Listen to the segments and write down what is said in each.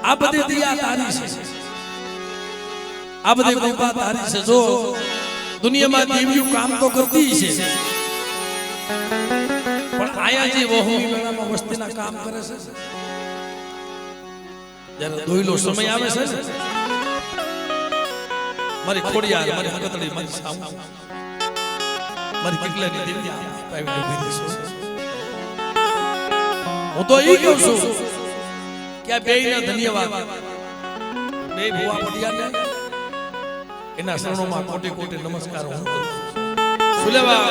આ બધી દિયા તારી છે, આ બધી કૃપા તારી છે. જો દુનિયામાં દેવીઓ કામ તો કરતી છે, પણ આયા જે વહુ મેળામાં વસ્તીના કામ કરે છે, જ્યારે દોયલો સમય આવે છે ને, મારી ખોડિયાર, મારી હકતડી, મારી સામ, મારી કેટલાની દેવી પાવી ઉભી રહેશે. હું તો ઈ કહું છું કે આ બેયને ધન્યવાદ. બે ભુવા પડિયાને એના શરણોમાં કોટી કોટી નમસ્કાર હું કરું છું. સુલેવા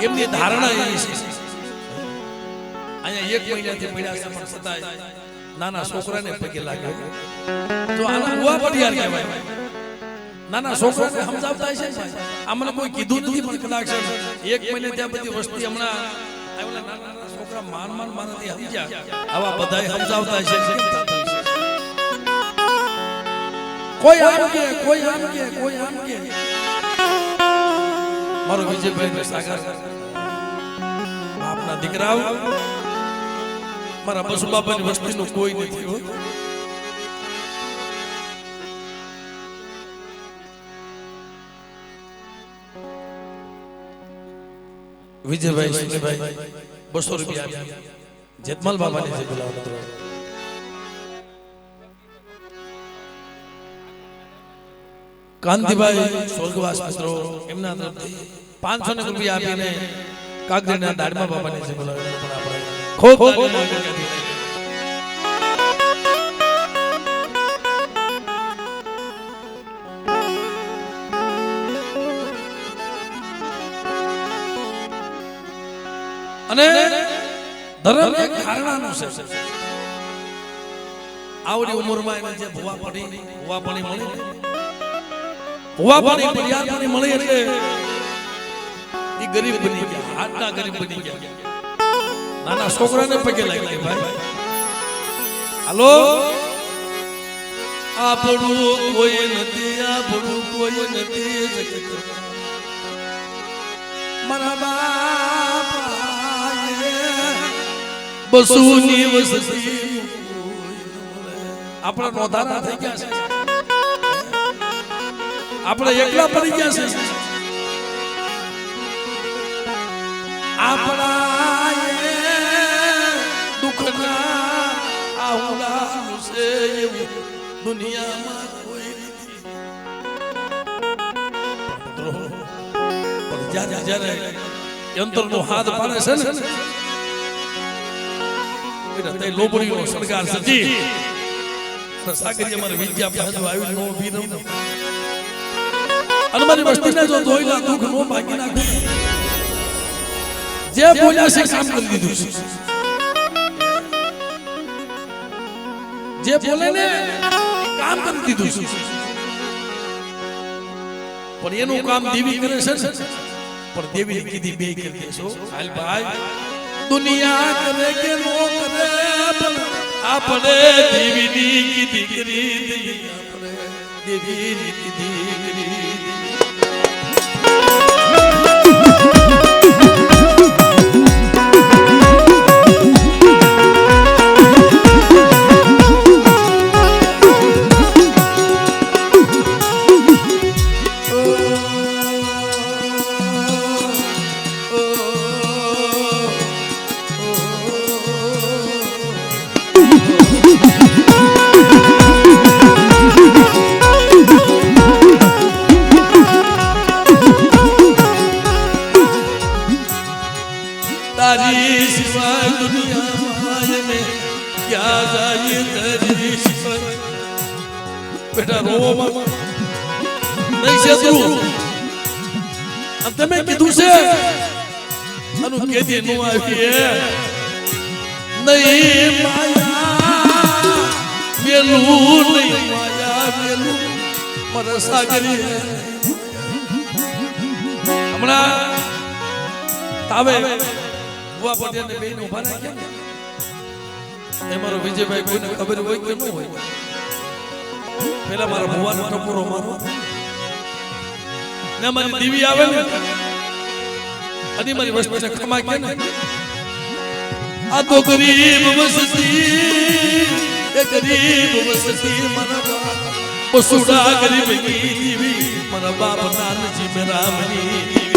એમની ધારણા એવી છે, અહીંયા 1 મહિનાથી પડ્યા છે પણ છતાંય નાના છોકરાને પગે લાગ્યો. તો આના ભુવા પડિયાર કહેવાય. નાના છોકરાને સમજાવતા છે. આ મને કોઈ કીધું નથી, પણ કદાચ 1 મહિને ત્યાં બધી વસ્તી હમણાં આવેલા નાના છોકરા માનથી સમજ્યા. આવા બધાય સમજાવતા છે. કોઈ આમ કે, કોઈ આમ કે, કોઈ આમ કે. મારો વિજયભાઈ સાગર બાપના દીકરાઓ, મારા બસુબાબાની વસ્તીનું કોઈ નથી હોય. વિજયભાઈ સુનેભાઈ 200 રૂપિયા આપી જેતમાલ બાબાને જે બોલાવો. કાંતિભાઈ સ્વર્ગવાસ મિત્રો એમના તરફથી 500 રૂપિયા આપીને કાગડીના દાડમા બાબાને જે બોલાવો પણ આપણે ખૂબ અને ધર્મ એક ધારણાનું છે. આવડી ઉંમરમાં એને જે ભુવાપણી મળી, ભુવાપણી પડિયાપણી મળી એટલે એ ગરીબ બની ગયા, હાથના ગરીબ બની ગયા. નાના છોકરાને પગે લાગી ભાઈ, હાલો આપણું કોઈ નથી, આપણું કોઈ નથી જગત મારા બાપા બસુની વસતી. આપણે નોંધારા થઈ ગયા છે, આપણે એકલા પડી ગયા છે. આપણા દુઃખના આહુડા છે એવું દુનિયામાં કોઈ નથી. પણ જ્યારે યંત્રનો હાથ પાડે છે ને, લોબડીનો સરકાર સજી સાગરી અમારે વિદ્યા પાસે આવી નો ભી ન અને મારી વસ્તીને જો જોઈલા દુઃખ નો બાકી નાખું. જે બોલ્યા છે કામ કરી દીધું છે. જે બોલે ને કામ કરી દીધું છે. પણ એનું કામ દેવી કરે છે, પણ દેવી કીધી બે કરી દેશો. હાલ ભાઈ દુનિયા કરે કે નો કરે, આપણે દેવીની કીધી કરી દઈએ, આપણે દેવીની કીધી કરી. तारी सिवाय दुनिया में क्या जाए तेरी सिवाय. बेटा रो नहीं से तू अब તમે કીધું છે અનુ કેદી નો આવી નહીં માયા મેલું નહીં માયા મેલું મારા સાગરી હમણાં તાવે ભુવા પડિયાને બેન ઉભા રાખ્યા ને, મારો વિજયભાઈ કોઈને ખબર હોય કે ન હોય, પેલા મારા ભુવાનો ટપોરો મારો ને મારી દીવી આવે ને અને મારી વસ્તુને ખમા કે ને, આ તો ગરીબ વસતી गरीब वसती मरा बसुड़ा गरीब की दीवी मरा बाप नानजी मेरा मनी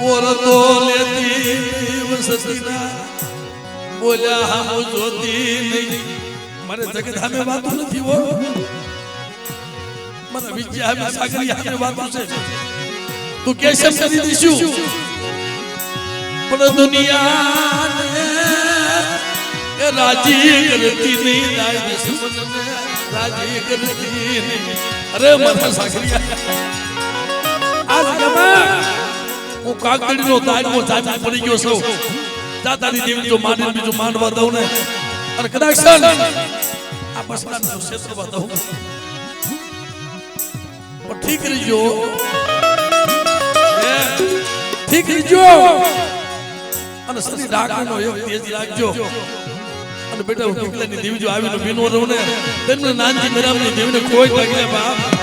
और तो लेती वसतीना बोला हम जोती नहीं मारे जगत हमें बातों नहीं वो मारा विचार में सागरी हमें बातों से तू कैसे मेरी दिशु पर दुनिया ने राजी करती नहीं राज राजी करती नहीं अरे मारा सागरी आज कमा वो कागड़ी नो ताज वो जाती पड़ी क्यों सो जाता दी देवी जो माने भी जो मानवा दो ने और कदाक्षण आपस में जो क्षेत्र बताओ पर ठीक रहियो ठीक रहियो અને સરી ડાકનો એક તેજ રાખજો અને બેટા ઉકલાની દેવી જો આવીને બીનો રહો ને તેમને નાનજી મેરામની દેવીને કોઈ લાગે બાપ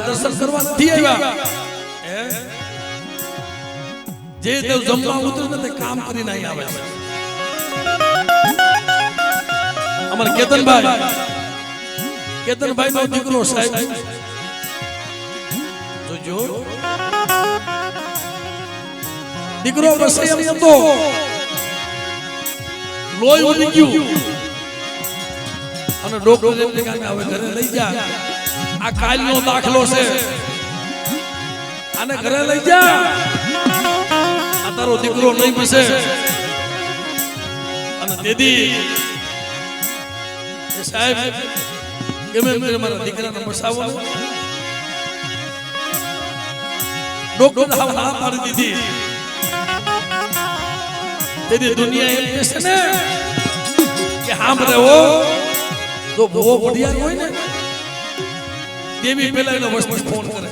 દર્શન કરવા નથી આવ્યા જે દેવ જમવા ઉતરે ને તે કામ કરીને અહીં આવે છે અમાર કેતનભાઈ નો દીકરો સાહેબ જોજો દીકરો વસઈ એમ તો લોહી ઉડી ગયું અને ડોક્ટર એમને કહે હવે ઘરે લઈ જા આ કાલનો દાખલો છે આને ઘરે લઈ જા આ તારો દીકરો નહીં બસે અને દીદી એ સાહેબ કેમે મેરે મારા દીકરાને બસાવો ડોક્ટર હા ના પાડી દીધી દીદી દુનિયા એમ કહે છે ને કે સાંભળે હો તો બહુ બઢિયા હોય ને देवी पहला इन्हें वस्पति फोन करे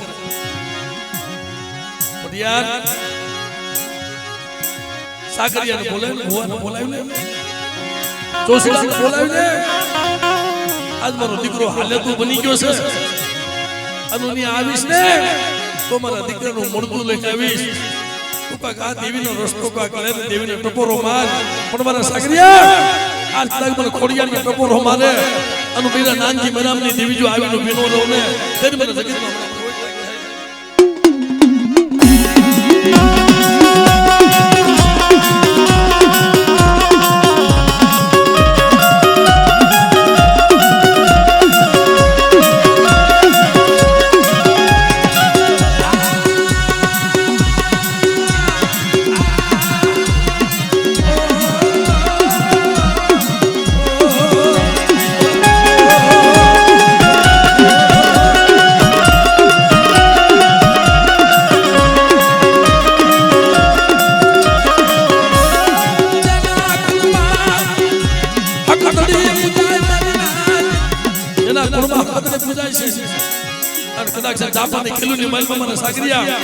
बढ़ियार सागरिया ने बोला हुआ ने बोला इन्हें जोशिला ने बोला इन्हें आज मारो दिक्रो हालत तो बनी क्यों से अनुनी आविश ने तो मारा दिक्रो नो मुर्दू लेके आविश तो का कहा देवी ने रस्तो का करे देवी ने टपोरो मार पर मारा सागरिया आज तक मन खोड़िया ने टपोरो मारे अनु मेरा नानजी मेरामनी देवी जो आवी नो बिनो रो ने तेरे मेरे जगत में જાપાની ખેલુની માલમાં મને સાગરિયા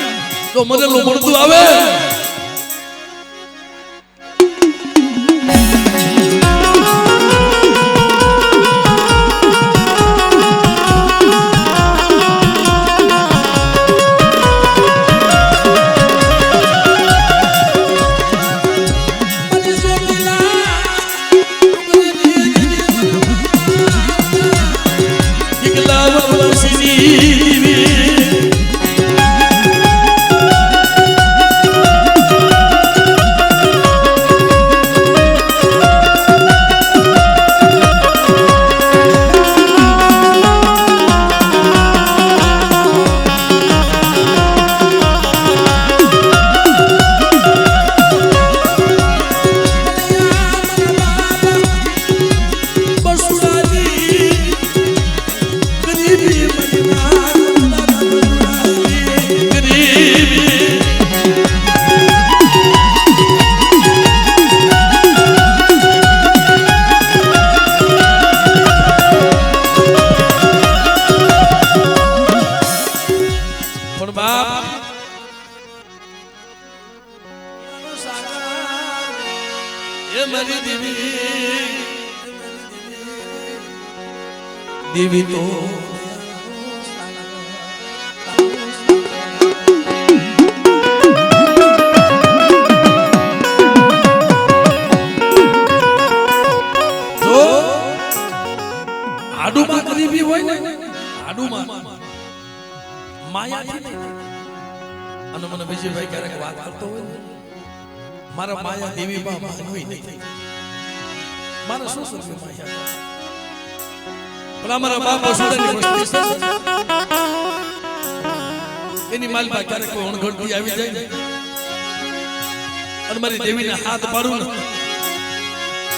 તો મરેલું મળતું આવે એ મારી દેવી દેવી તો આડુમાં ગરીબી હોય ને આડુમાં માયા અને મને વિજયભાઈ ક્યારેક વાત કરતો હોય ને મારા માયા દેવી માં માનવી નહીં મારા શું કરવું માયા પણ અમારા બાપ વસુડાની વસ્તી એની માલમાં ક્યારેક કોઈ અણઘડતી આવી જાય અને મારી દેવીને હાથ પાડું ને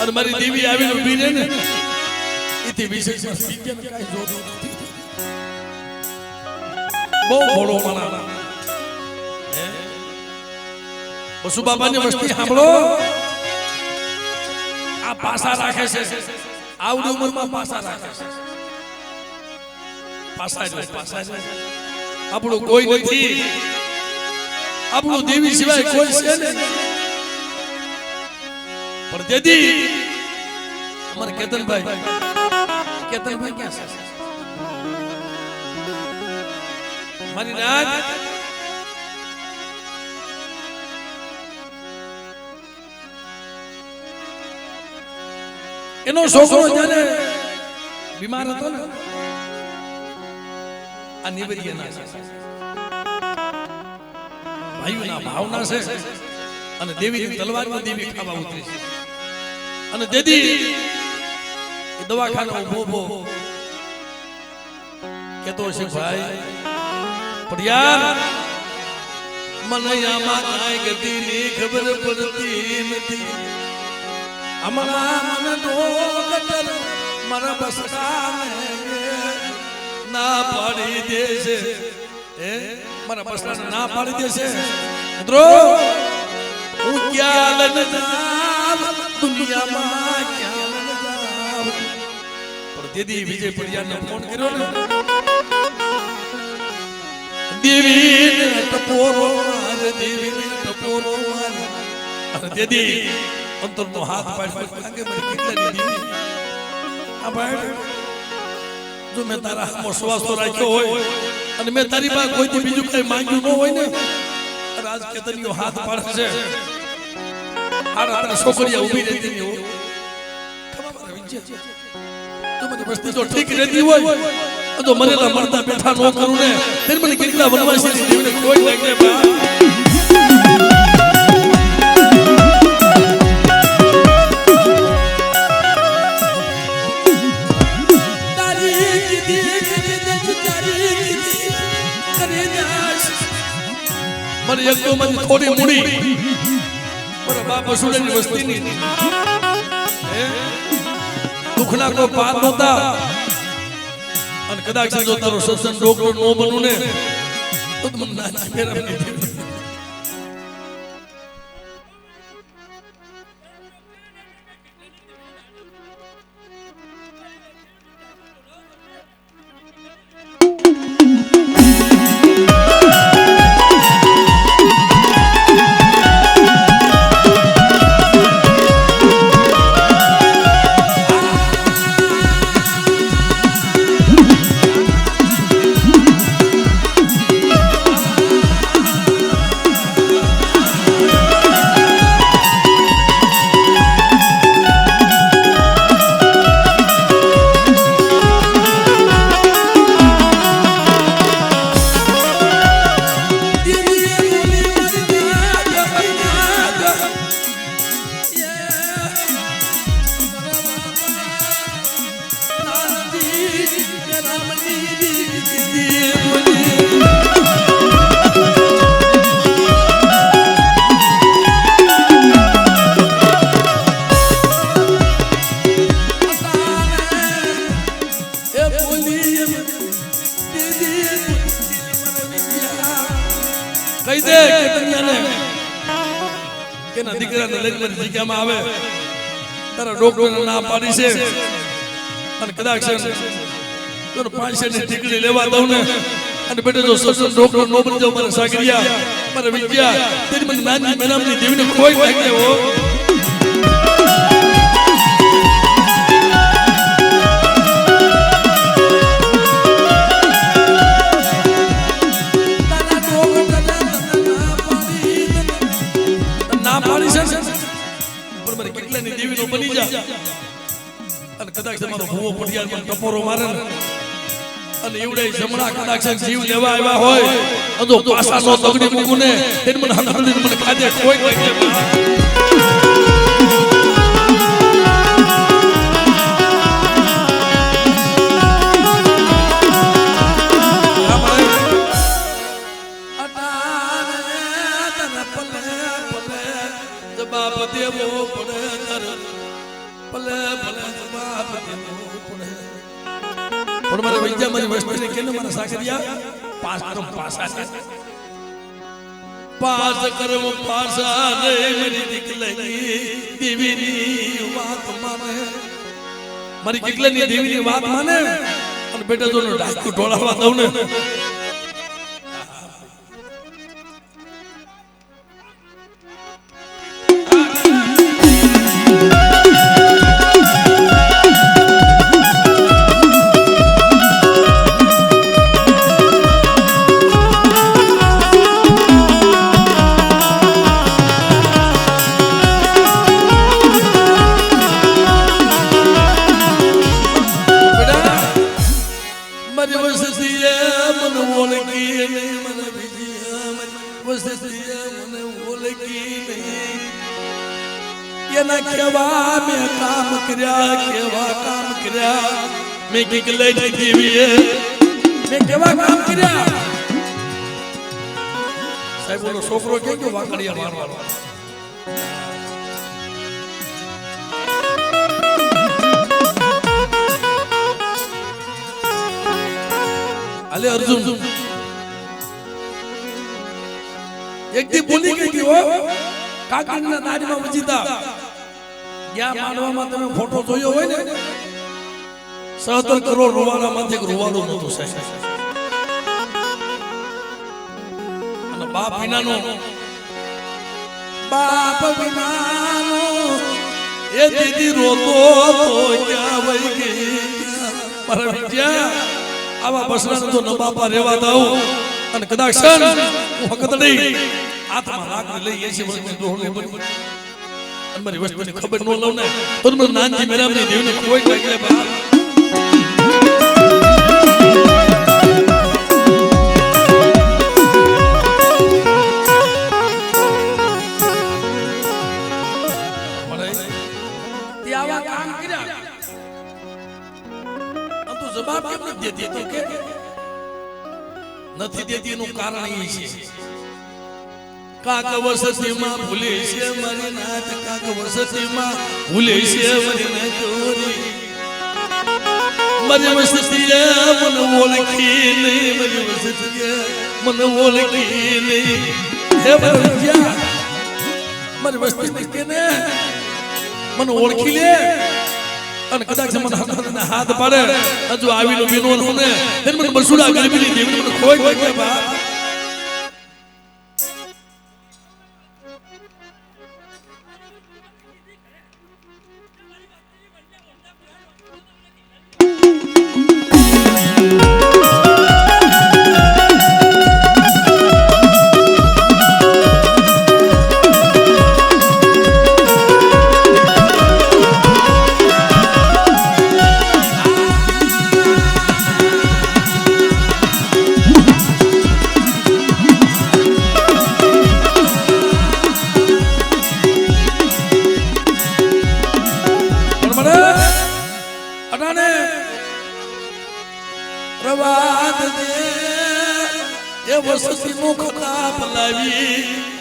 અને મારી દેવી આવીને ઊભી રહે ને એથી વિશેષ વિજ્ઞાન કાંઈ જોતું નથી બહુ ભોળો માણા વસુ બાબાની વસ્તી સાંભળો આ પાસા રાખે છે આવડી ઉંમરમાં પાસા રાખે છે પાસા આપણું કોઈ નથી આપણું દેવી સિવાય કોઈ છે ને પણ દેદી અમારે કેતનભાઈ ક્યાં છે મારી નાથ એનો છોકરો જ્યારે બીમાર હતો ને આ નિવરિયાના ભાઈઓના ભાવના છે અને દેવીની તલવારમાં દેવી ખાવા ઉતરી છે અને દેદી દવાખાના ઉભો કેતો છે ભાઈ પણ યાર મને આમાં કાંઈ ગતિની ખબર પડતી નથી હમણાં મને ડોક્ટર મારા બસડાને ના પાડી દેશે મારા બસડાને ના પાડી દેશે મિત્રો હું ક્યાં લન જાવ દુનિયામાં ક્યાં લન જાવ પણ દેદી વિજય પડિયાને ફોન કર્યો ને દેવીને ટપોરો માર દેવીને ટપોરો માર અને દેદી અંતરનો હાથ પાડી કાંગે મને કેટલાની દેવી આ ભાઈ જો મેં તારા હાથમાં શ્વાસ તો રાખ્યો હોય અને મેં તારી પાસે કોઈથી બીજું કઈ માંગ્યું ન હોય ને રાજ કેતનીઓ હાથ પાડે છે આડા તારા છોકરીયા ઊભી રહેતી ની હો ખબર વિજય તું મને વસ્તી તો ઠીક રહેતી હોય તો મરેલા મરતા બેઠા ન કરું ને તેર મને કેટલા વનવાસી દેવીને કોઈ લાગે બા મને એક તો મને થોડી મૂડી મારા બાપ વસુડાની વસ્તીની દુખના કો પાર નહોતા અને કદાચ જો તારો સત્સંગ ડોક્ટર નો બનું ને તો મને ના ફેરમ નથી કહી દે કેતનિયાને કે ના દીકરાને લગ્ન જગ્યામાં આવે તારા ડોક્ટરને ના પાડી છે અને કદાચ તો 500 ની ટીકડી લેવા દઉં ને અને બેટો જો સસન ડોક્ટર નો બની જાવ મારા સાગરિયા મારા વિદ્યા તેરી મને નાની મેનામની દેવીને કોઈ લાગે હો પણ મારે કેટલાની દેવીનો બની જા અને કદાચ તમારો ભૂવો પડિયારમાં ટપોરો મારે અને એવડે જમણા કદાચ જીવ લેવા આવ્યા હોય તો પાસાનો તગડી મૂકુને તેને મને હકડી મને ખાધે કોઈ કોઈ પણ મારે વૈદ્યા મારી વસ્તીને કેને મારા સાકરિયા પાસ કરમ પાસા છે પાસ કરમ પાસા રે મારી દીકલાની દેવીની વાત માને મારી દીકલાની દેવીની વાત માને અને બેટા જોનો ડાકુ ઢોળાવા દઉં ને કેવા મેં કામ કર્યા મેં કિકલે દેવીએ મેં કેવા કામ કર્યા સાહેબ ઓલો છોકરો કે વાકડિયા મારવાનો અલે અર્જુન એક દી બોલી ગઈ હો કાકીના દાઢીમાં વજીતા જ્યાં માનવામાં તમે ફોટો જોયો હોય ને 17 કરોડ રૂવાના માંથી રૂવાડો નતો સાહેબ અને બાપ વિનાનો એ દીદી રોતો તો ક્યાં વઈ ગઈ પર વિદ્યા આવા બસરાને તો ન બાપા રેવા દઉં અને કદાચ સન હું હકત નહીં આત્મા રાખને લઈ 80 વર્ષની દોહને બની મારી વસ્તુની ખબર ન લઉં ને તો મને નાનજી મેરામની દેવને કોઈ લાગે બા મને તે આવા કામ કર્યા તો જવાબ કેમ નથી દેતી તો કે નથી દેતી એનું કારણ એ છે કાક વસતીમાં ભૂલે છે મારી નાથ કાક વસતીમાં ભૂલે છે મારી નાથ મારી વસતીએ મને ઓળખી નહીં મારી વસતીએ મને ઓળખી નહીં હે ભગવાન મારી વસ્તી કેને મને ઓળખી લે અને કદાચ મને હાથ પાડે હજુ આવીનો બીનો ને તેને મને બસુડા ગરીબી દેવી મને કોઈ કોઈ બા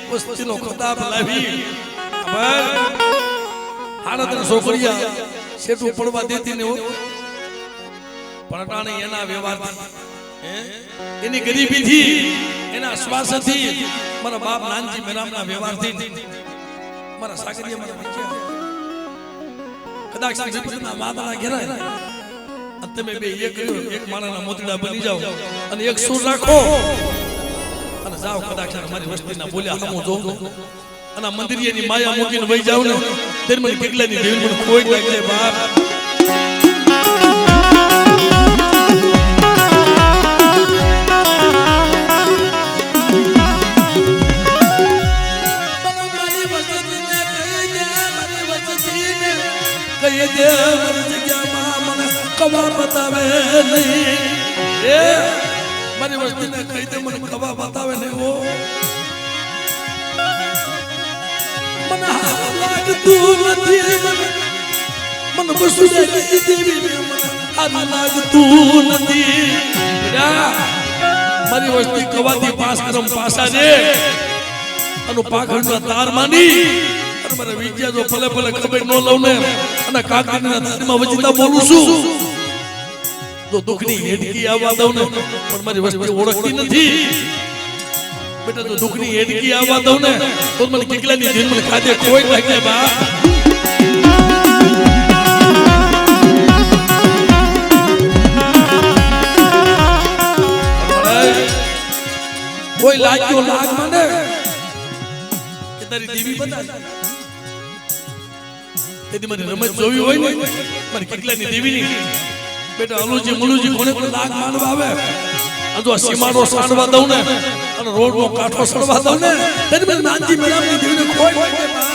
વસ્તીનો ખતાબ લાવી હાડતર છોકરીયા શેઠું પડવા દેતી ને પણ એના વ્યવહારથી એની ગરીબીથી એના શ્વાસથી મારા બાપ નાનજી મેરામના વ્યવહારથી મારા સાગરીયા મારા વિચાર કદાચ સાગરીના વાદળા ઘેરાય તમે બે એક માણાના મોતડા બની જાઓ અને એક સુર રાખો અને જાઓ કદાચ મારી વસ્તીના બોલ્યા હમો જોઉં અને મંદિરિયાની માયા મૂકીને વહી જાવ ને તેર મને કેટલાની દેવી મને કોઈ લાગે બાપ મારી વસ્તીને કહી દે મારી જગ્યામાં મને કવા બતાવે નહીં એ મારી વસ્તીને કહી દે મને કવા બતાવે નહીં ઓ મને લાગતું નથી મને બસુડાની દેવી મને લાગતું નથી મારી વસ્તી કવાથી પાસ કરમ પાસા છે અને પાખંડના તાર માની અને મારા વિદ્યા જો ભલે ભલે ખબર ન લઉં ને અને કાકીના દાદીમાં વચિતા બોલું છું જો દુઃખની હેડકી આવવા દઉં ને પણ મારી વસ્તી ઓળખતી નથી બેટા જો દુઃખની હેડકી આવવા દઉં ને તો મને કિકલાની દિન મને ખાધે કોઈ લાગે બા કોઈ લાગ્યો લાગ મને કે તારી દેવી બતા તેથી મને રમત જોવી હોય ને મારી કિકલાની દેવીની બેટા અલુજી મુલુજી કોને પણ લાગ માનવા આવે અને જો સીમાડો સાડવા દઉં ને અને રોડનો કાંઠો સડવા દઉં ને તેથી મને નાનજી મેળાની દેવીને કોઈ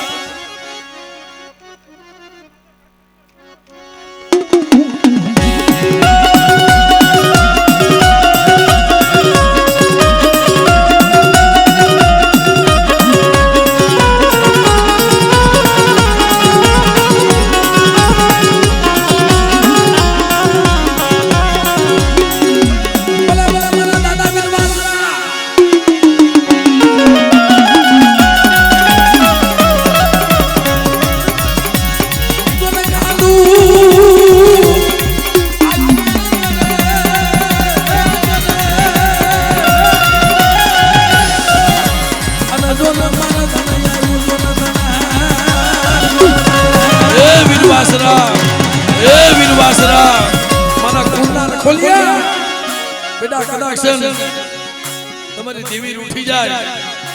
તમારી દેવી ઉઠી જાય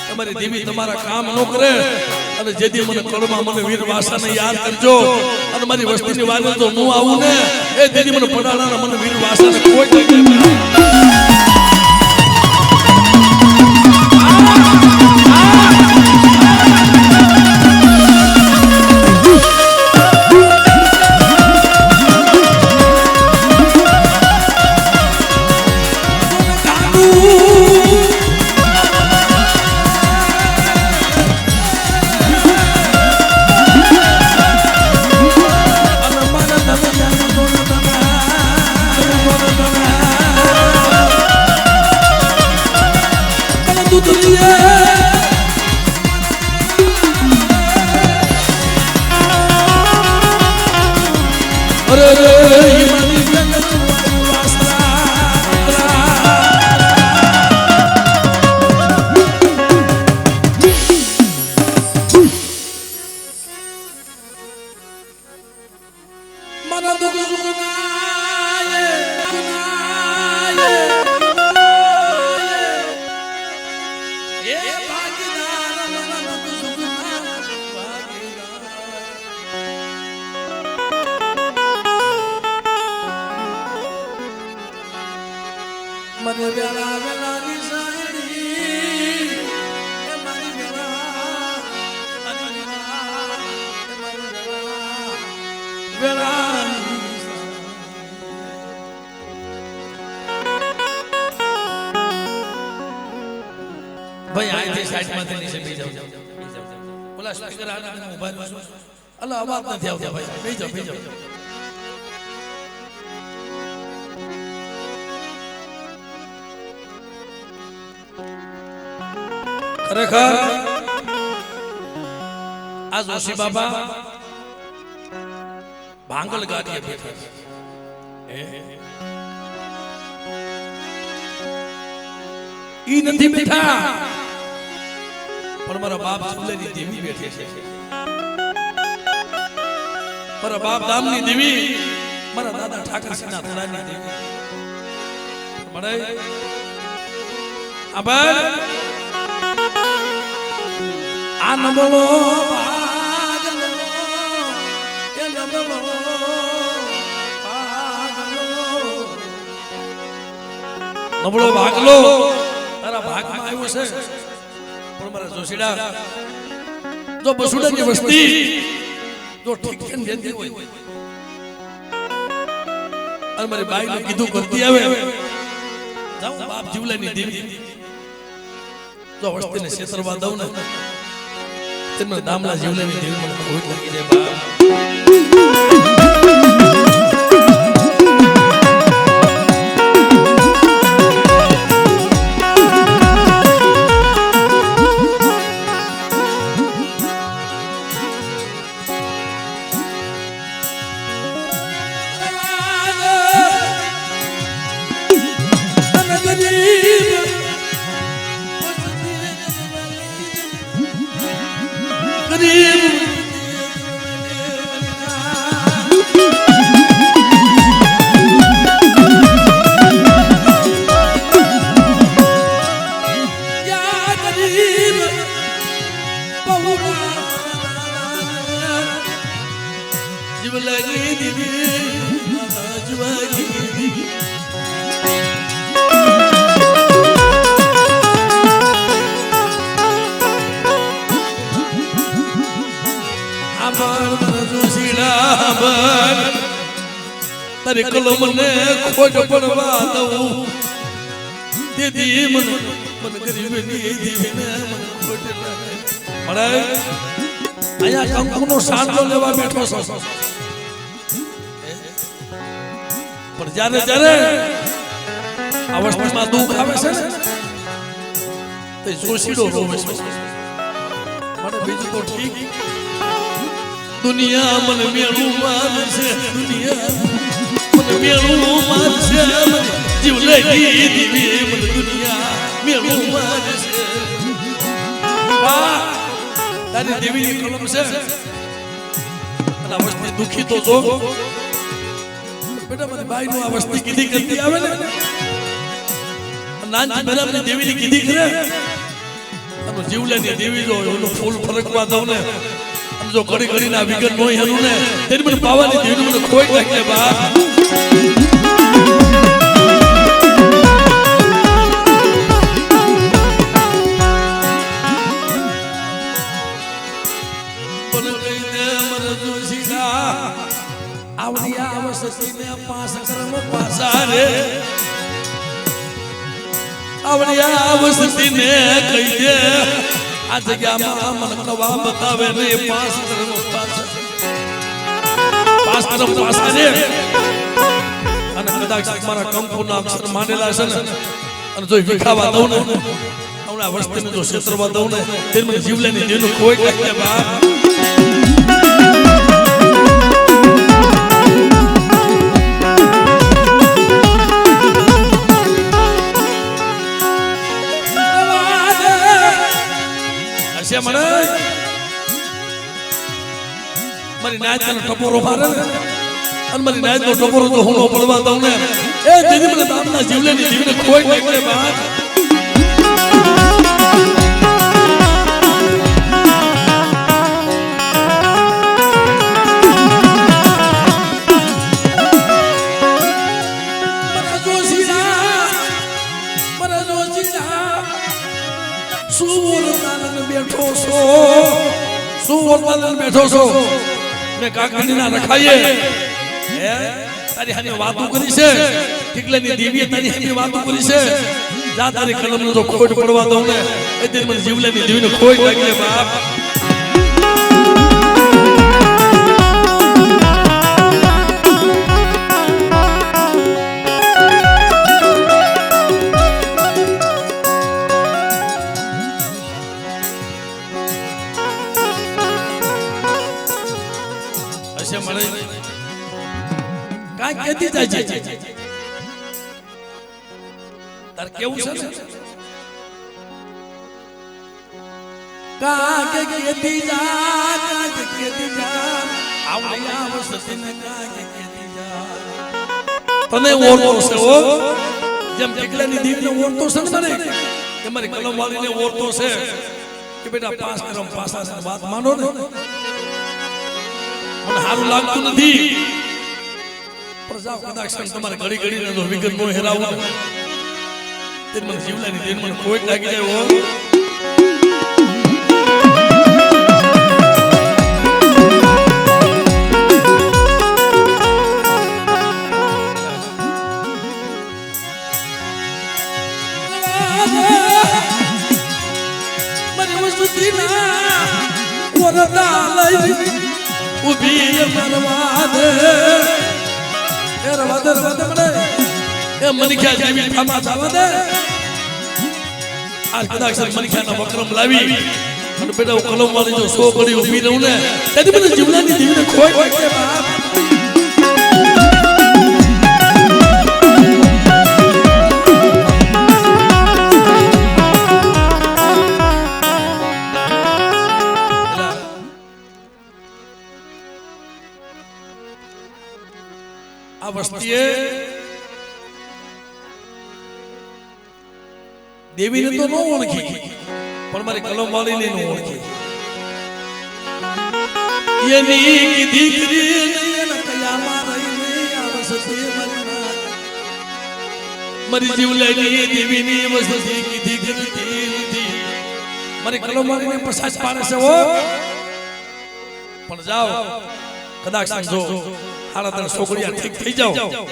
તમારી દેવી તમારા કામ ન કરે અને જેથી મને કળમાં મને વીર વાસાને યાદ કરજો અને મારી વસ્તીની વાત તો હું આવું ને એ દેવી મને પડાળાના મને વીર વાસાને કોઈ મને વેલા વેલાની સાયડી એ મારી વેલા ભાઈ આઈથી સાઈડમાંથી નીચે બેસી જાવ ઓલા સ્પીકર આને ઊભા રહો અલા અવાજ નથી આવતો ભાઈ બેસી જાવ ખરેખર આ જોશી બાબા ભાંગલ ગાડીએ બેઠા ઈ નથી બેઠા પણ મારા બાપ સુલેની દેવી બેઠી છે મારા બાપ દામની દેવી મારા દાદા ઠાકરસિંહના ધડાની દેવી મળે આભાર આ નબળો ભાગલો એ નબળો નબળો ભાગલો તારા ભાગમાં આવ્યો છે પણ મારા જોશીડા જો બસુડાની વસ્તી જો ઠીક કેમ દેતી હોય અને મારી બાઈ ને કીધું કરતી આવે જાઉં બાપ જીવલાની દેવી જો વસ્તીને છેતરવા દઉં ને તેમને દામલા જીવલાની દેવી મને ખોટ લાગી જાય બાપ તારી કલમ ને ખોટ પડવા દઉં દીદી મને ગરીબની દીવીને મને ખોટ લાગે મળે અહીંયા કંકુનો સાંડલો લેવા બેઠો છો પણ જ્યારે જ્યારે અવસ્થામાં દુઃખ આવે છે ને તે જોશીડો રોવે છે મને બીજું તો ઠીક દુનિયા મને મેળું મારશે દુનિયા મને મેળું મારશે જીવલેલી દીવી મને દુનિયા મેળું મારશે તારી દેવીની કલમ છે અને આ વસ્તી દુખી તો જો બેટા મારી બાઈ નું આ વસ્તી કીધી કરતી આવે ને નાનજી મેરામની દેવીની કીધી કરે અને જીવલેની દેવી જો એનું ફૂલ ફરકવા દઉં ને જો ઘડી ઘડી ના વિગત નોય હનું ને તેની મને પાવાની દેવી મને ખોઈ નાખે બા બોલે કઈ દે મર જોશીલા આવડિયા આવસતીને પાસ કરમ પાસા રે આવડિયા આવસતીને કઈ દે આ જગ્યામાં મને કવા બતાવે ને પાસ કરમ પાસા રે અને કદાચ મારા કંકુના અક્ષર માનેલા છે ને અને જો વિખાવા દઉં ને હમણાં વસ્તીને જો ક્ષેત્રમાં દઉં ને તે મને જીવલેની દેવનું કોઈ લાગે બાપ મારી નાયતનો ટપોરો મારે અને મારી નાયતનો ટપોરો તો હું પડવા દઉં ને એ દીદી મને દામના જીવલેની જીવને ખોઈ નાખે બાપ બેઠો છો મેં કાકડી ના રખાઈએ તારી હાની વાતો કરી છે ટીકલેની દેવીએ તારી હાની વાતો કરી છે જા તારી કલમ નો તો ખોટ પડવા દઉં ને એ દિન મને જીવલેની દેવીને ખોટ લાગે બાપ કેતી જાય છે તાર કેવું છે કાકે કેતી જા આવડિયા વસતીને કાકે કેતી જા તને ઓળખો છે ઓ જેમ ટીકલાની દીકરીને ઓળખતો છે ને તમારી કલમ વાળીને ઓળખતો છે કે બેટા પાસ કરમ પાસા વાત માનો ને મને સારું લાગતું નથી પ્રજા કદાચ તમારે ઘડી ઘડીને જો વિગત નો હેરાવું તે મને જીવલાની દેન મને ખોટ લાગી જાય હો ઉભી મરવા દે એ રવા દે મને એ મનખ્યા જેવી થામા થાવા દે આ કદાચ મનખ્યાના વક્રમ લાવી અને બેટા કલમ વાળી જો સો પડી ઉભી રહું ને તેથી મને જીવનાની દીવીને ખોઈ કે બાપ આ વસ્તીએ દેવીને તો ન ઓળખી પણ મારી કલમ વાળીને ન ઓળખી એની દીકરી નયન કયામાં રહીને આવસતે મારી જીવલેની દેવીની વસ્તી કીધી કીધી મારી કલમ વાળીને પસાજ પાડે છે ઓ પણ જાઓ કદાચ સમજો હારા તને છોકરીયા ઠીક થઈ જાઓ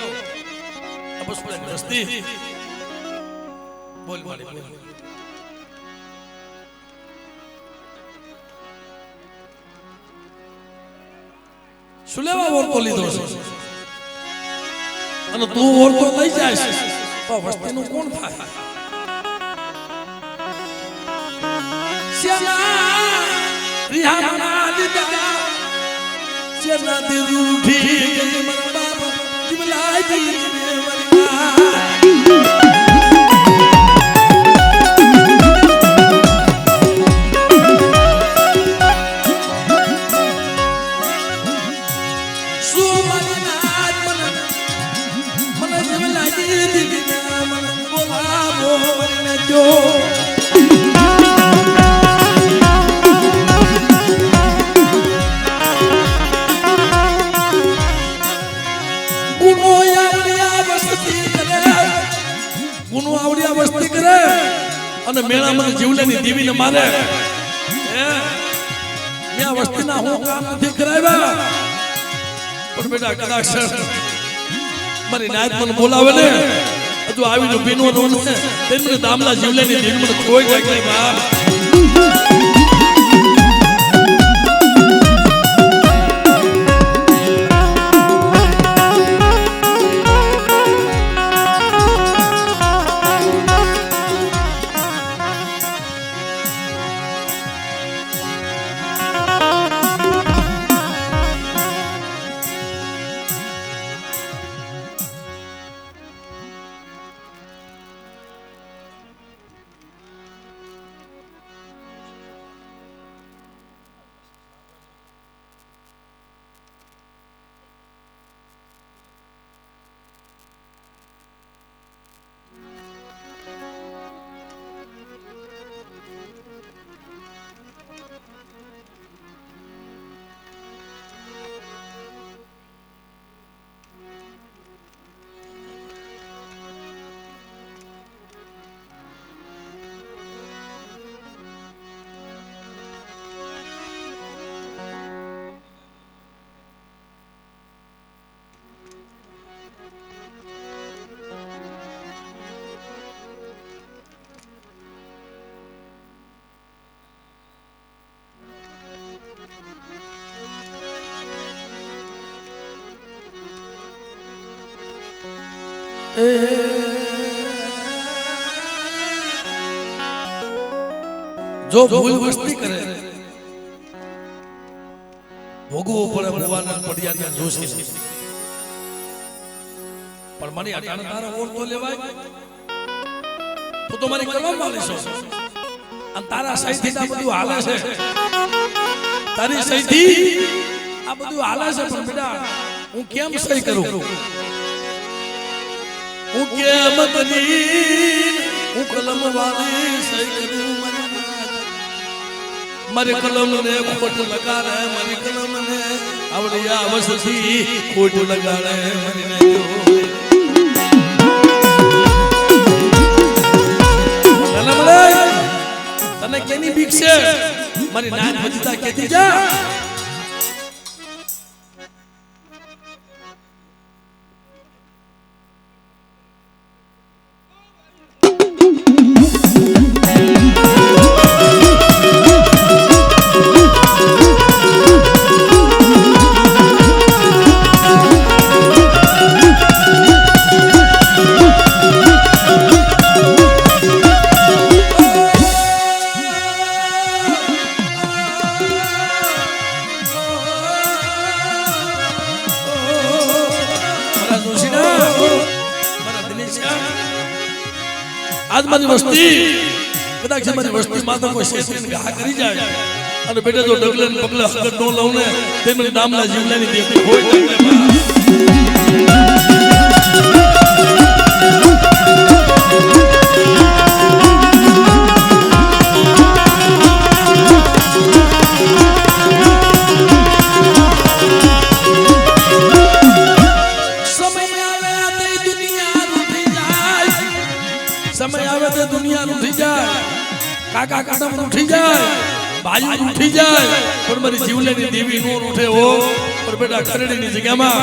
બસ વસ્તી બોલ બોલ સુલેવા ઓરતો લીધો છે અને તું ઓરતો લઈ જાય તો વસ્તીનું કોણ થાય શ્યામા રિહામના દીદા શ્યામના દીદુ ઠી ગઈ મારા બાબા જીવલાજી અને મેળામાં જીવલેની દેવીને મારે મેં વસ્તીના હું કામ નથી કરાવ્યા પણ બેટા કદાચ મારી નાયત મને બોલાવે ને હજુ આવીને પીનો ને તેમને દામલા જીવલેની દેવી મને કોઈ જાય બાપ જો ભૂલ વસ્તી કરે ભોગવું પડે ભગવાનના પડિયા જોશી પણ મારી અટાણ તારા ઓળતો લેવાય તો તો મારી કલમ વાળી છો અને તારા સહીથી આ બધું હાલે છે તારી સહીથી આ બધું હાલે છે પણ બેટા હું કેમ સહી કરું હું કેમ બની હું કલમ વાળી સહી કરું મારી કલમ ને ખોટ લગાડે મારી કલમ ને આવડી આવસથી ખોટ લગાડે તને કેની બીક છે મારી નાન ભજતા કેતી જા આજ મારી વસ્તી કદાચ મારી વસ્તી માત્ર કોઈ શેઠને ઘા કરી જાય અને બેટા જો ડગલે ને પગલે હગત નો લઉં ને તેમની નામના જીવલાની દેવી હોય समय आवे तो दुनिया उठी जाए काका काका उठी जाए भाई उठी जाए पर मेरी जीवलेनी देवी नो उठे हो पर बेटा खरड़ी ની જગ્યામાં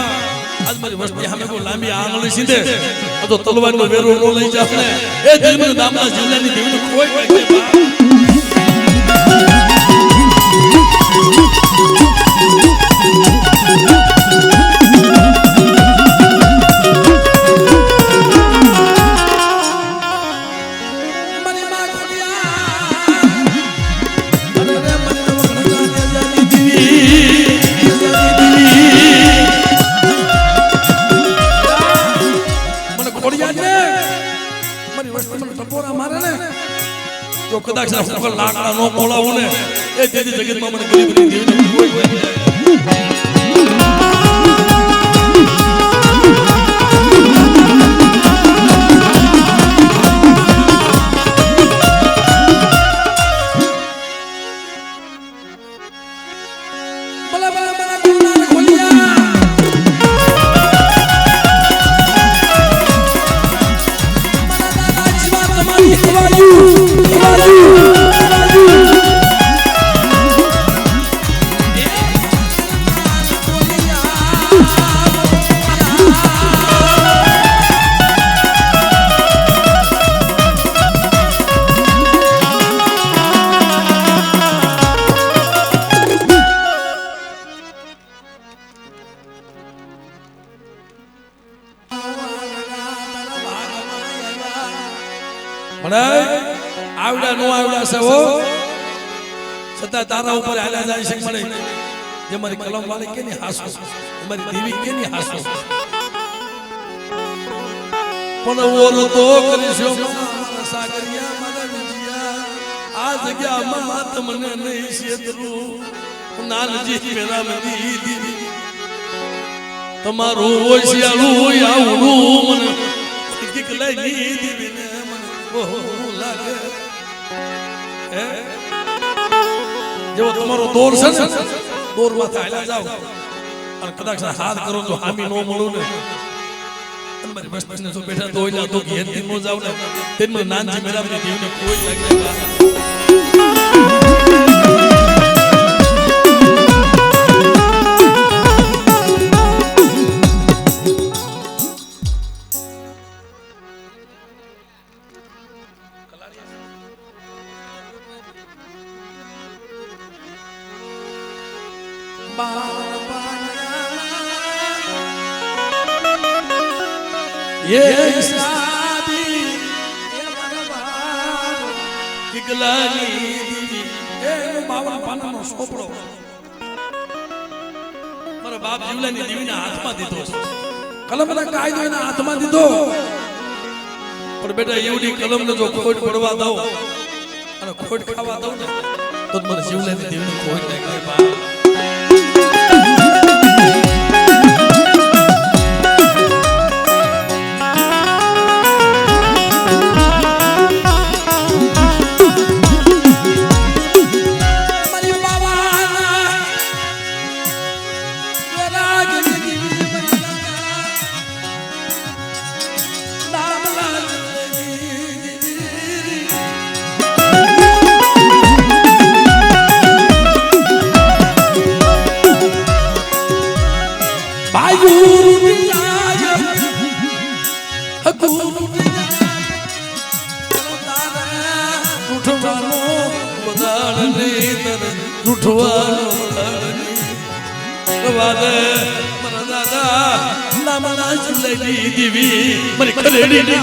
આજ મારી વસ્તી સામે કો લાંબી આંગળી સીધે તો તલવારનો વેરો નો લઈ જાવ ને એ દિલમાં નામના જીવલેની દેવીને કોઈ કાકે જો કદાચ લાકડા નો બોલાવું ને એ તેની જગતમાં મને ગરીબની દેવીને કોઈ આવડા નો આવડા છે હો સદા તારા ઉપર હાલ્યા જાય છે મને જે મારી કલમ વાળી કેની હાસો મારી દેવી કેની હાસો પણ ઓરો તો કરીશો મારા સાગરિયા મારા વિજયા આ જગ્યામાં તમને નહીં શેતરું નાનજી મેરા મદી દીદી તમારું ઓશિયાળું હોય આવડું મને કિક લઈ દીદી ને મને લાગે જેવો તમારો દોર છે ને દોર માં હાલ્યા જાવ અને કદાચ હાથ કરો તો હામી નો મળું ને તમારી વસ્તીને જો બેઠા તો હોય તો ઘેર થી નો જાવ ને તેમાં નાનજી મેરામની દેવને કોઈ લાગે ये शादी ये मनवार किगलानी दीदी ए बाबा पानाનો સોપડો મારા બાપ જીવલાની દેવીના હાથમાં દીધો કલમના કાયદો એના હાથમાં દીધો પણ બેટા એવડી કલમને જો ખોટ પડવા દઉં અને ખોટ ખાવા દઉં ને તો મને જીવલાની દેવીને ખોટ ન ખાય બા દેવી મને ખલેડી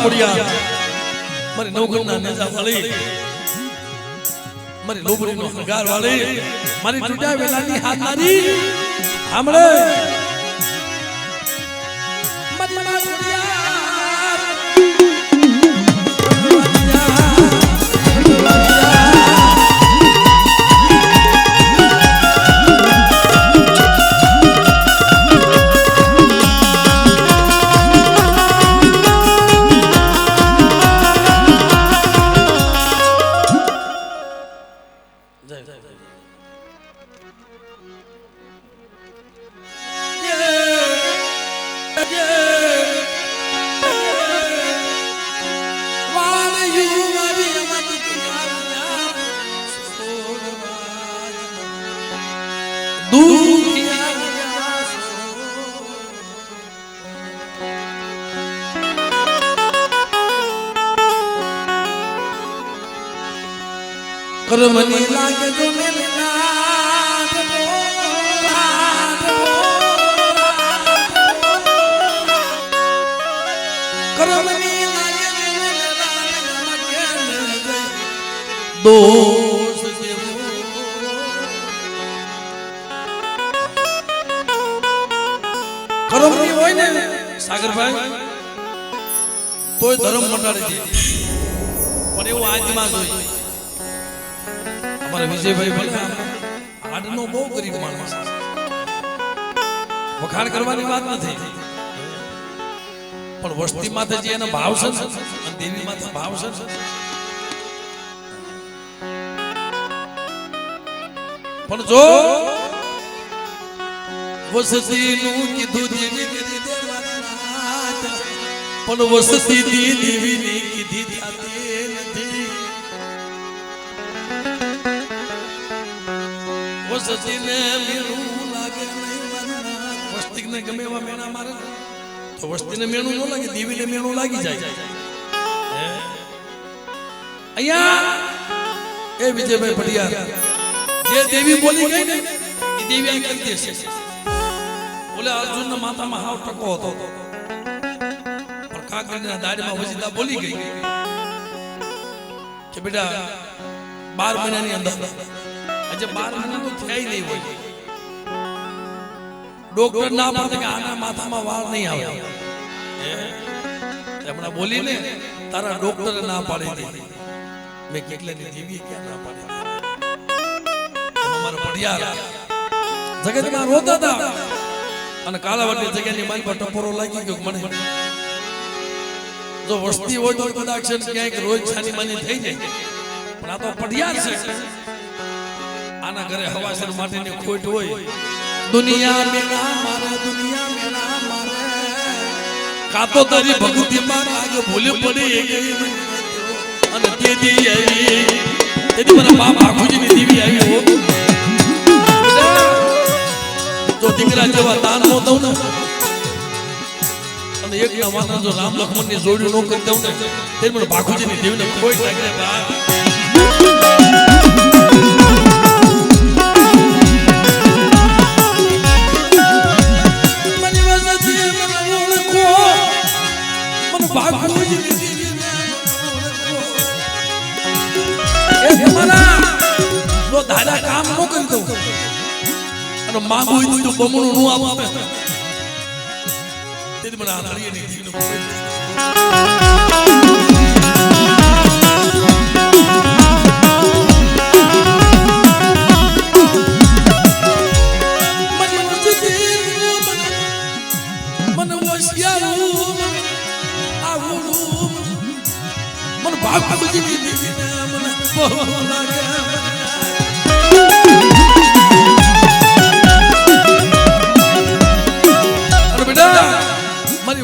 પડ્યા મારી નવગણના નેજા વાળી મારી લોબડીનો હંગાર વાળી મારી તૂટ્યા વેલાની હાથનારી સાંભળે મારી માં કરમની લાગે જો કરમની લાગે દોષ કરમની હોય ને સાગરભાઈ તોય ધર્મ મટાડી દે પણ એવું આજમાં જોઈએ અમારા વિજયભાઈ ભલે આડનો બહુ ગરીબ માણસ વખાણ કરવાની વાત નથી પણ વસ્તી માથે જે એનો ભાવ છે અને દેવી માથે ભાવ છે પણ જો વસતીનું કીધું દેવી કરી દેવાના પણ વસતી દેવીની કીધી થતી નથી વસતીને મેણું લાગે નહીં વસ્તીને ગમે એવા મેણા મારે તો વસ્તીને મેણું ન લાગે દેવીને મેણું લાગી જાય અહીંયા એ વિજયભાઈ પડિયાર જે દેવી બોલી ગઈ ને એ દેવી આ કરી દેશે બોલે અર્જુનના માથામાં હાવ ટકો હતો પણ કાકડીના દાઢીમાં વજીદા બોલી ગઈ કે બેટા 12 મહિનાની અંદર આજે 12 મહિના તો થયા નહીં હોય ડોક્ટર ના પાડે કે આના માથામાં વાળ નહીં આવે હમણાં બોલીને તારા ડોક્ટર ના પાડી દીધી મેં કેટલાની દેવી ક્યાં ના પાડી અમારા પડિયાર જગતમાં રોતા હતા અને કાલાવડની જગ્યાની મારી પર ટપોરો લાગી ગયો મને જો વસ્તી હોય તો કદાચ ક્યાંક રોજ છાની માની થઈ જાય પણ આ તો પડિયાર છે આના ઘરે હવાસર માટેની ખોટ હોય દુનિયા મેના મારે કાતો તારી ભક્તિ માં આગે ભૂલી પડી અને તેદી આવી તેદી મારા બાપ આખુજીની દેવી આવી હો તો દીકરા જેવા દાન નો દઉં ને અને એક ના માથા જો રામ લક્ષ્મણ ની જોડ્યું નો કરી દઉં ને તે મને ભાખુજીની દેવીને કોઈ લાગે બા કામ નો કરી દઉં અને માંગુ તો બમણું નું આપે તેથી મને આંધળીએ ની દીકરીને મને વસિયારું આવડું મને ભાગવતી દીકરીને મને બહુ લાગે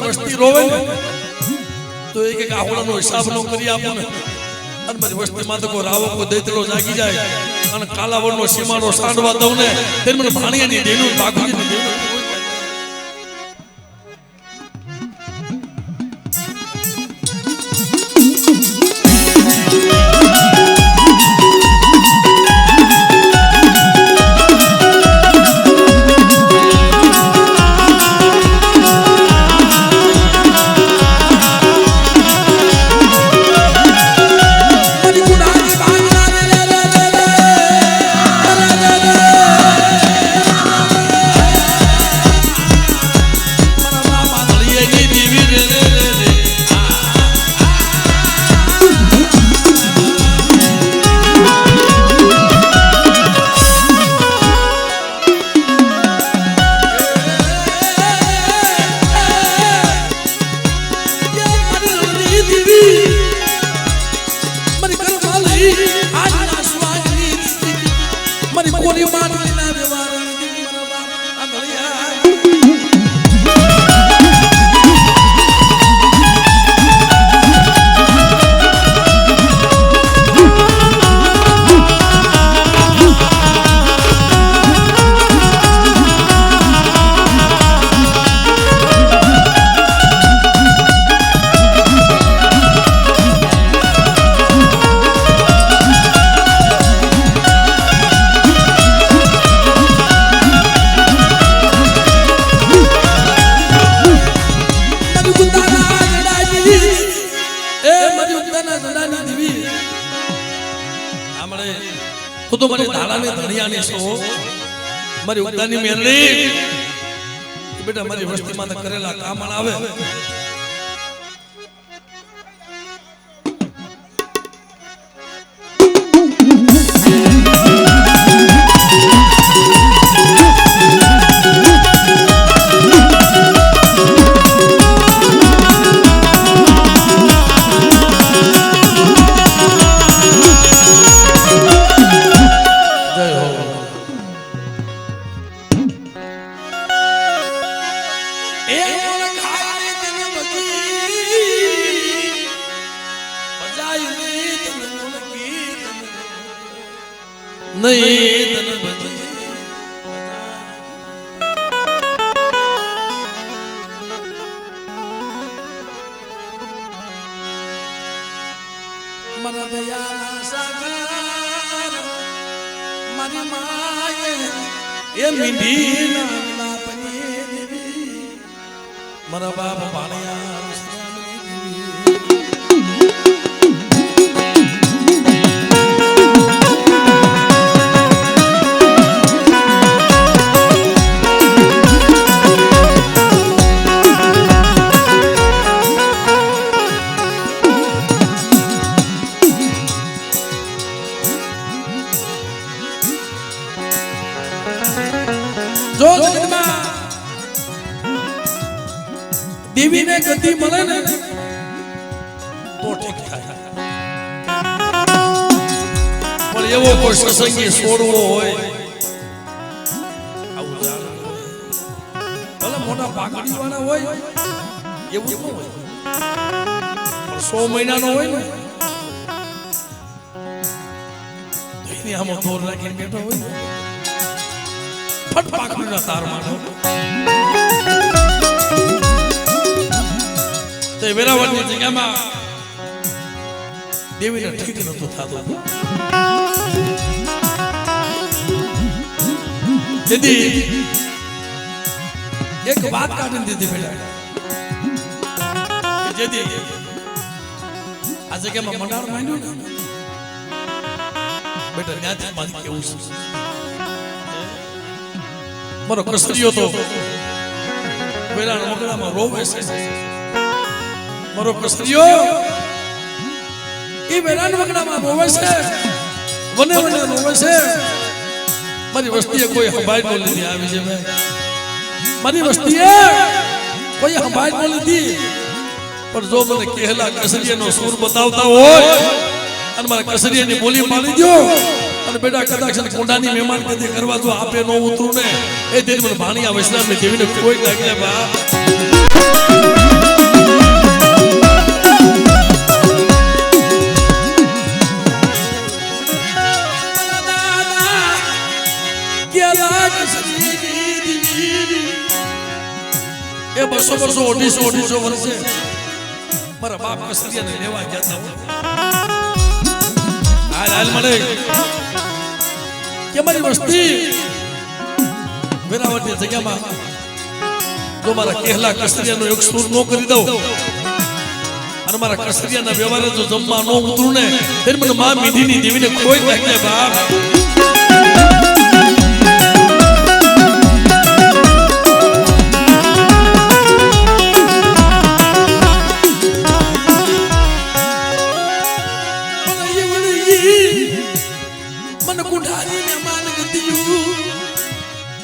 વસ્તી રોવે ને તો એક એક આહોળાનો હિસાબ નો કરી આપો ને અને મારી વસ્તીમાં તો કોઈ રાવો કોઈ દૈતલો જાગી જાય અને કાલાવડનો સીમાડો સાંડવા દઉં ને તે મને ભાણિયાની દેનું ભાગુજીની દેનું કોરી માનવીના વ્યવહાર મારા બાપ આ ઘડિયા તો મને ધાલાને ધણિયાને સો મારી ઉદાની મેરડી બેટા મારી વસ્તીમાં કરેલા કામ આવે નહીં તને બચી મારા દયાના સાગર મારી માએ એ મીઠી ના પની દેવી મારા બાપ ભાણિયા જો જગતમાં દેવીને ગતિ મળે ને તો ઠીક થાય પણ એવો કોઈ સત્સંગી છોડવો હોય આવું જાણે ભલે મોટા પાકડી વાળા હોય એવું ન હોય પણ 100 મહિનાનો હોય ને તો એની આમાં દોર રાખીને બેઠો હોય ફટ પાકડીના તાર માંડો તે વેરાવળની જગ્યામાં દેવીને ઠીક નતું થતું દીદી એક વાત કાઢીને દીધી બેટા જેદી આ જગ્યામાં મંડાણ માંડ્યું ને બેટા ત્યાંથી બાદ કેવું છે મારો કસરીયો તો વેરાણ મગડામાં રોવે છે મારો કસરીયો એ વેરાણ મગડામાં રોવે છે વને વને રોવે છે મારી વસ્તીએ કોઈ હંભાઈ નો લીધી આવી છે મારી વસ્તીએ કોઈ હંભાઈ નો લીધી પણ જો મને કહેલા કસરીયાનો સૂર બતાવતા હોય અને મારા કસરીયાની બોલી પાડી દો અને બેટા કદાચ કોંડાની મહેમાન કદી કરવા જો આપે નો ઉતરું ને એ દિન મને ભાણિયા વૈષ્ણવને દેવીને કોઈ લાગે બાપ એ 200 વર્ષો 250 વર્ષે મારા બાપ કસરિયાને લેવા ગયા હતા હાલ મળે કે મારી વસ્તી વેરાવળની જગ્યામાં જો મારા કહેલા કસરિયાનો એક સૂર નો કરી દઉં અને મારા કસરિયાના વ્યવહારે જો જમવા નો ઉતરું ને ત્યારે મને માં મીઠીની દેવીને કોઈ લાગે બાપ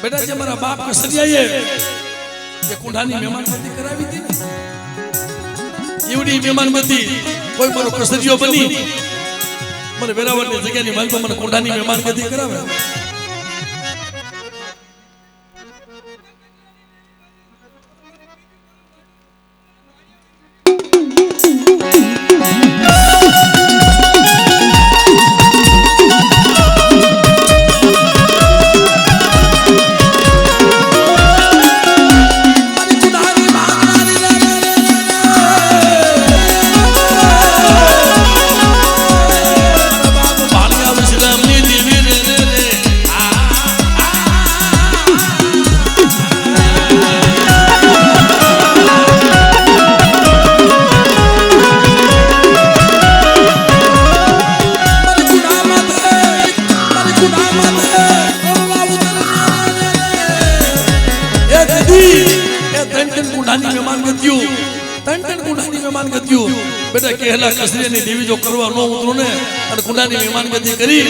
बेटा जे मारा बाप कसरियाए ये कुंडानी मेहमानगति करावी थी ने एवडी मेहमानगति कोई मारो कसरियो बनी મને વેરાવળની જગ્યાની માલકો મને કુંડાની મહેમાનગતિ કરાવે નથી એ ત્રણ કુંડાની મહેમાન ગત્યું ત્રણ કુંડાની મહેમાન ગત્યું બેટા કેહલા કસરીની દેવી જો કરવા ન ઉતરો ને અને કુંડાની મહેમાન ગતિ કરી